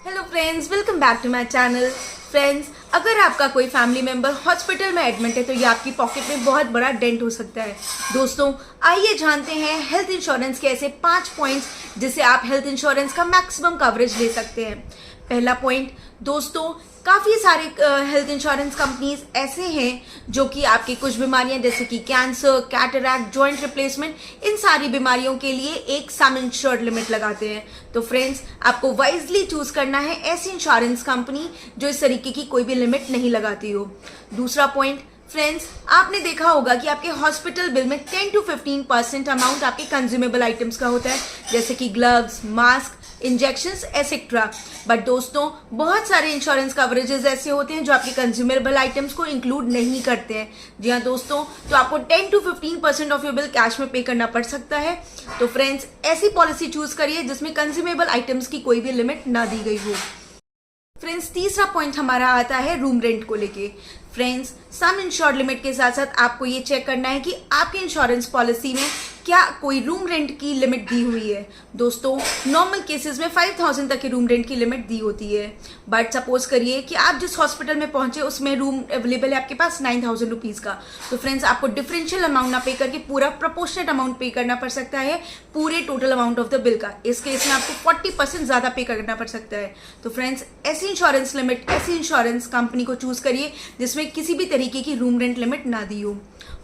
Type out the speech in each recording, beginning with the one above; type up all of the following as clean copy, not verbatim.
Hello friends, welcome back to my channel. Friends, अगर आपका कोई फैमिली मेंबर हॉस्पिटल में एडमिट है तो ये आपकी पॉकेट में बहुत बड़ा डेंट हो सकता है। दोस्तों, आइए जानते हैं हेल्थ इंश्योरेंस के ऐसे 5 पॉइंट्स जिससे आप हेल्थ इंश्योरेंस का मैक्सिमम कवरेज ले सकते हैं। पहला पॉइंट, दोस्तों, काफ़ी सारे हेल्थ इंश्योरेंस कंपनीज ऐसे हैं जो कि आपकी कुछ बीमारियां जैसे कि कैंसर, कैटरैक्ट, जॉइंट रिप्लेसमेंट, इन सारी बीमारियों के लिए एक सम इंश्योर्ड लिमिट लगाते हैं। तो फ्रेंड्स, आपको वाइजली चूज करना है ऐसी इंश्योरेंस कंपनी जो इस तरीके की कोई भी लिमिट नहीं लगाती हो। दूसरा पॉइंट, फ्रेंड्स, आपने देखा होगा कि आपके हॉस्पिटल बिल में 10 to 15% अमाउंट आपके कंज्यूमेबल आइटम्स का होता है, जैसे कि gloves, mask, injections etcetera. But दोस्तों, बहुत सारे इंश्योरेंस कवरेजेस ऐसे होते हैं जो आपके कंज्यूमेबल आइटम्स को इंक्लूड नहीं करते हैं। जी हाँ दोस्तों, तो आपको 10 to 15% of your bill cash में पे करना पड़ सकता है। तो फ्रेंड्स, ऐसी पॉलिसी चूज करिए जिसमें कंज्यूमेबल आइटम्स की कोई भी लिमिट ना दी गई हो। फ्रेंड्स, तीसरा पॉइंट हमारा आता है रूम रेंट को लेके। फ्रेंड्स, सम इंश्योर्ड लिमिट के साथ साथ आपको ये चेक करना है कि आपके इंश्योरेंस पॉलिसी में क्या कोई रूम रेंट की लिमिट दी हुई है। दोस्तों, नॉर्मल केसेस में 5000 तक की रूम रेंट की लिमिट दी होती है। बट सपोज करिए कि आप जिस हॉस्पिटल में पहुंचे उसमें रूम अवेलेबल है आपके पास 9000 रुपीज़ का, तो फ्रेंड्स आपको डिफरेंशियल अमाउंट ना पे करके पूरा प्रोपोर्शनेट अमाउंट पे करना पड़ सकता है पूरे total amount of the bill का। इस केस में आपको 40% ज़्यादा पे करना पड़ सकता है। तो फ्रेंड्स, ऐसी इंश्योरेंस लिमिट, ऐसी इंश्योरेंस कंपनी को चूज करिए जिसमें किसी भी तरीके की रूम रेंट लिमिट ना दी हो।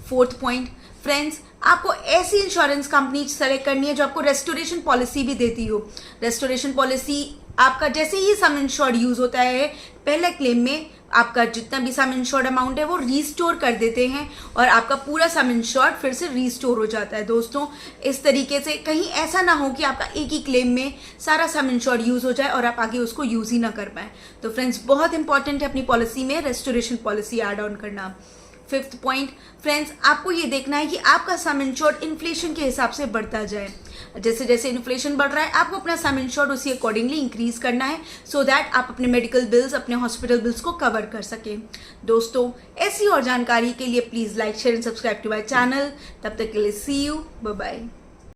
फोर्थ पॉइंट, फ्रेंड्स, आपको ऐसी इंश्योरेंस कंपनी सेलेक्ट करनी है जो आपको रेस्टोरेशन पॉलिसी भी देती हो। रेस्टोरेशन पॉलिसी आपका जैसे ही सम इंश्योर्ड यूज होता है, पहले क्लेम में आपका जितना भी सम इंश्योर्ड अमाउंट है वो रीस्टोर कर देते हैं और आपका पूरा सम इंश्योर्ड फिर से रीस्टोर हो जाता है। दोस्तों, इस तरीके से कहीं ऐसा ना हो कि आपका एक ही क्लेम में सारा सम इंश्योर्ड यूज हो जाए और आप आगे उसको यूज ही ना कर पाए। तो फ्रेंड्स, बहुत इंपॉर्टेंट है अपनी पॉलिसी में रेस्टोरेशन पॉलिसी ऐड ऑन करना। फिफ्थ पॉइंट, फ्रेंड्स, आपको ये देखना है कि आपका सम इंश्योर्ड इन्फ्लेशन के हिसाब से बढ़ता जाए। जैसे जैसे इन्फ्लेशन बढ़ रहा है आपको अपना सम इंश्योर्ड उसी अकॉर्डिंगली इंक्रीज करना है सो दैट आप अपने मेडिकल बिल्स, अपने हॉस्पिटल बिल्स को कवर कर सकें। दोस्तों, ऐसी और जानकारी के लिए please like, share and subscribe to my channel. तब तक के लिए सी यू, बाय बाय।